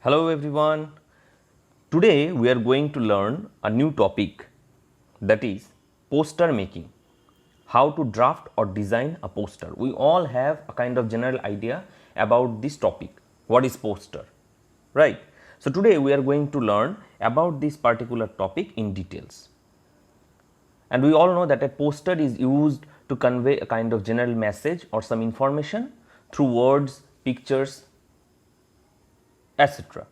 Hello everyone. Today we are going to learn a new topic, that is poster making. How to draft or design a poster. We all have a kind of general idea about this topic. What is poster? Right? So today we are going to learn about this particular topic in details. And we all know that a poster is used to convey a kind of general message or some information through words, pictures, etc.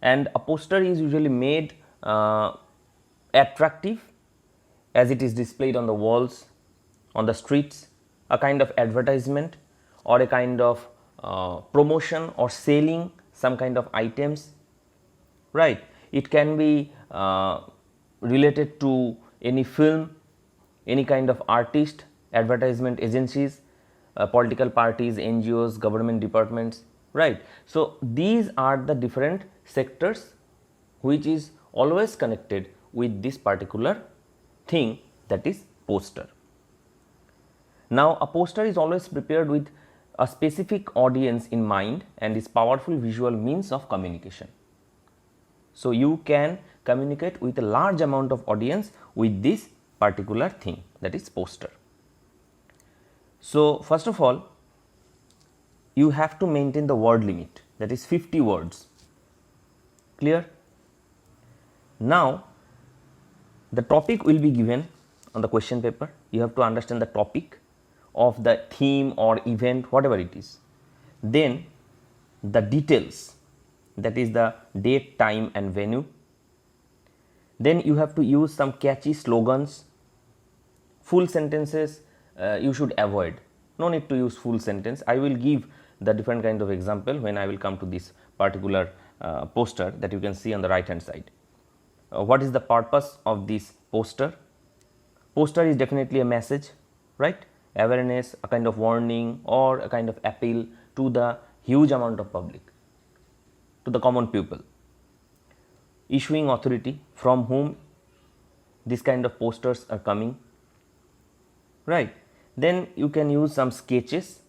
And a poster is usually made attractive as it is displayed on the walls, on the streets, a kind of advertisement or a kind of promotion or selling some kind of items, right. It can be related to any film, any kind of artist, advertisement agencies, political parties, NGOs, government departments, right. So these are the different sectors which is always connected with this particular thing, that is poster. Now a poster is always prepared with a specific audience in mind and is powerful visual means of communication. So you can communicate with a large amount of audience with this particular thing, that is poster. So first of all, you have to maintain the word limit, that is 50 words. Clear? Now the topic will be given on the question paper. You have to understand the topic of the theme or event, whatever it is. Then the details, that is the date, time and venue. Then you have to use some catchy slogans. Full sentences you should avoid. No need to use full sentence. I will give the different kind of example when I will come to this particular poster that you can see on the right hand side. What is the purpose of this poster? Poster is definitely a message, right? Awareness, a kind of warning or a kind of appeal to the huge amount of public, to the common people. Issuing authority, from whom this kind of posters are coming, right. Then you can use some sketches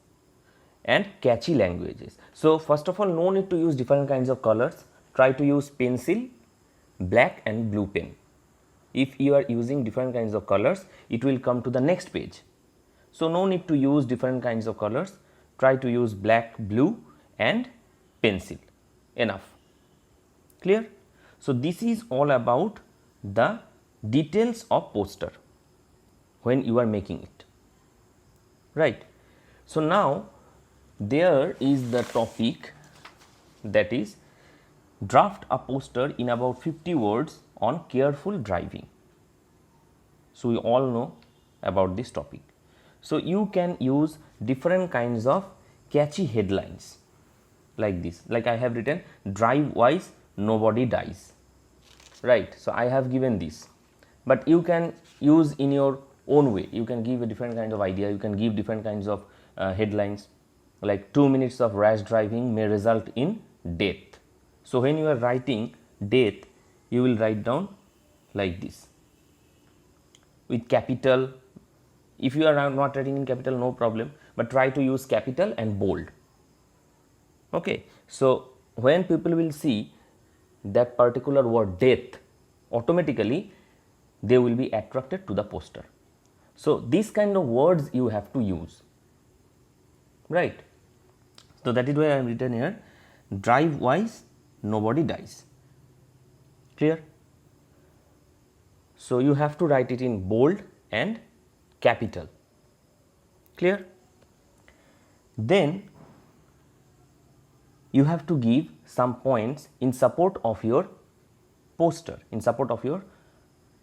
and catchy languages. So first of all, no need to use different kinds of colors. Try to use pencil, black and blue pen. If you are using different kinds of colors, it will come to the next page. So no need to use different kinds of colors. Try to use black, blue and pencil. Enough. Clear? So this is all about the details of poster when you are making it, right. So now there is the topic, that is draft a poster in about 50 words on careful driving. So we all know about this topic. So you can use different kinds of catchy headlines like this, like I have written, drive wise, nobody dies, right. So I have given this, but you can use in your own way. You can give a different kind of idea. You can give different kinds of headlines, like 2 minutes of rash driving may result in death. So when you are writing death, you will write down like this with capital. If you are not writing in capital, no problem, but try to use capital and bold. Okay. So when people will see that particular word death, automatically they will be attracted to the poster. So these kind of words you have to use, right. So that is why I am written here, drive wise, nobody dies. Clear? So you have to write it in bold and capital. Clear? Then you have to give some points in support of your poster, in support of your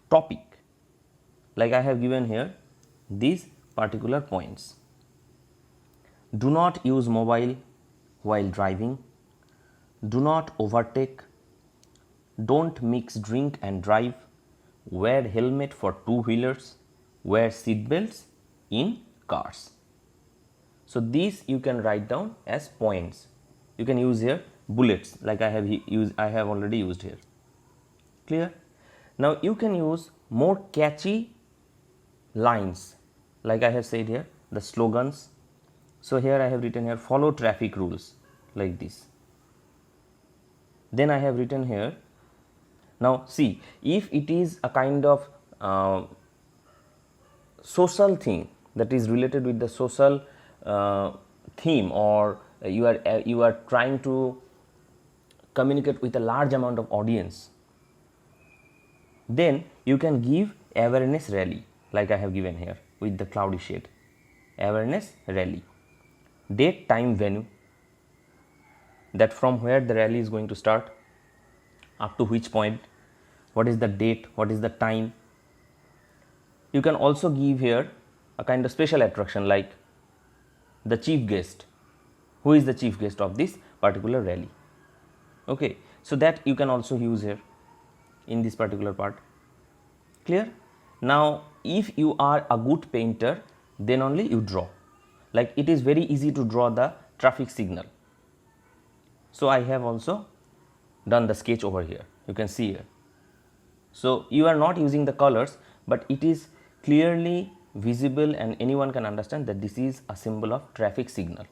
topic. Like I have given here these particular points. Do not use mobile while driving. Do not overtake. Don't mix drink and drive. Wear helmet for two-wheelers. Wear seat belts in cars. So these you can write down as points. You can use here bullets, like I have already used here. Clear? Now you can use more catchy lines, like I have said here, the slogans. So here I have written here, follow traffic rules, like this. Then I have written here. Now see, if it is a kind of social thing that is related with the social theme, or you are trying to communicate with a large amount of audience, then you can give awareness rally like I have given here with the cloudy shade. Awareness rally, date, time, venue, that from where the rally is going to start, up to which point, what is the date, what is the time. You can also give here a kind of special attraction like the chief guest, who is the chief guest of this particular rally. Okay, so that you can also use here in this particular part. Clear? Now if you are a good painter, then only you draw. Like it is very easy to draw the traffic signal. So I have also done the sketch over here, you can see here. So you are not using the colors, but it is clearly visible and anyone can understand that this is a symbol of traffic signal.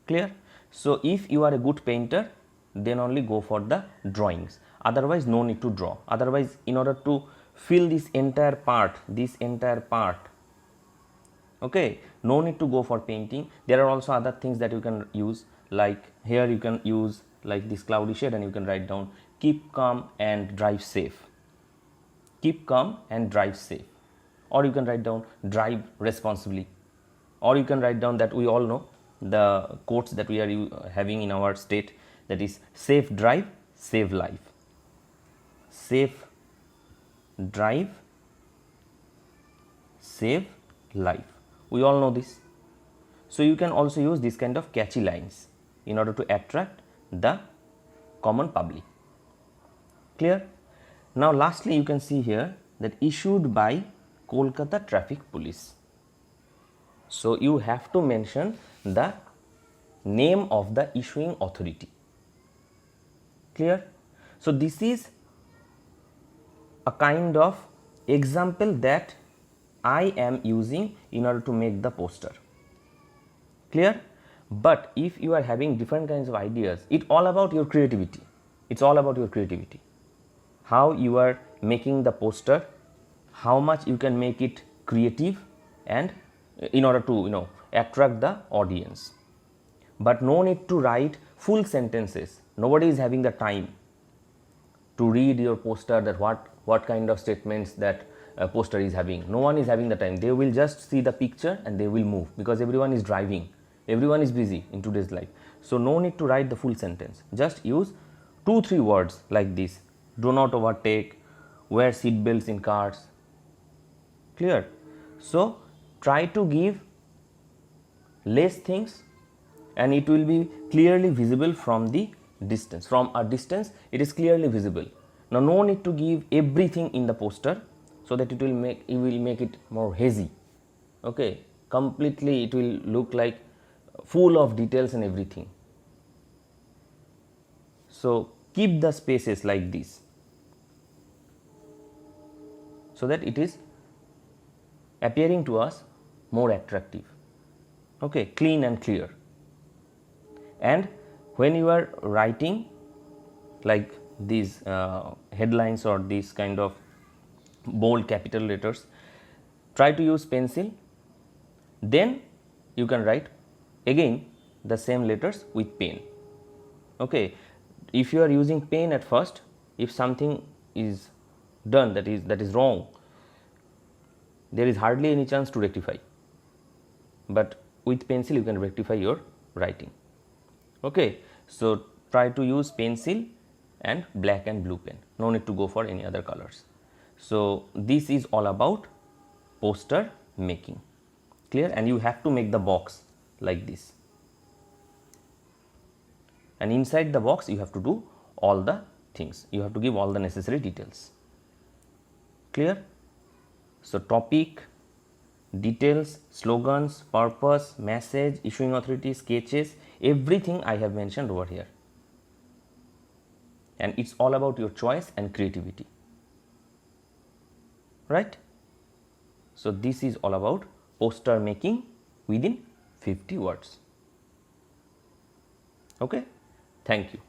Clear? So if you are a good painter, then only go for the drawings, otherwise no need to draw. Otherwise, in order to fill this entire part, okay, no need to go for painting. There are also other things that you can use, like here you can use like this cloudy shade and you can write down keep calm and drive safe. Keep calm and drive safe, or you can write down drive responsibly, or you can write down that we all know the quotes that we are having in our state, that is safe drive, save life. Safe drive, save life. We all know this. So you can also use this kind of catchy lines in order to attract the common public. Clear? Now lastly, you can see here that issued by Kolkata Traffic Police. So you have to mention the name of the issuing authority. Clear? So this is a kind of example that I am using in order to make the poster. Clear? But if you are having different kinds of ideas, it's all about your creativity. It's all about your creativity. How you are making the poster, how much you can make it creative, and in order to attract the audience. But no need to write full sentences. Nobody is having the time to read your poster, that what kind of statements that poster is having. No one is having the time. They will just see the picture and they will move, because everyone is driving, everyone is busy in today's life. So no need to write the full sentence. Just use 2-3 words like this: do not overtake, wear seat belts in cars. Clear? So try to give less things and it will be clearly visible from the distance. From a distance it is clearly visible. Now no need to give everything in the poster, so that it will make it more hazy. Okay, completely it will look like full of details and everything. So keep the spaces like this, so that it is appearing to us more attractive. Okay, clean and clear. And when you are writing like these headlines or these kind of bold capital letters, try to use pencil, then you can write again the same letters with pen. Okay, if you are using pen at first, if something is done that is wrong, there is hardly any chance to rectify, but with pencil you can rectify your writing. Okay, so try to use pencil and black and blue pen, no need to go for any other colors. So this is all about poster making. Clear? And you have to make the box like this, and inside the box you have to do all the things, you have to give all the necessary details. Clear? So topic, details, slogans, purpose, message, issuing authority, sketches, everything I have mentioned over here, and it's all about your choice and creativity, right? So this is all about poster making within 50 words. Okay, thank you.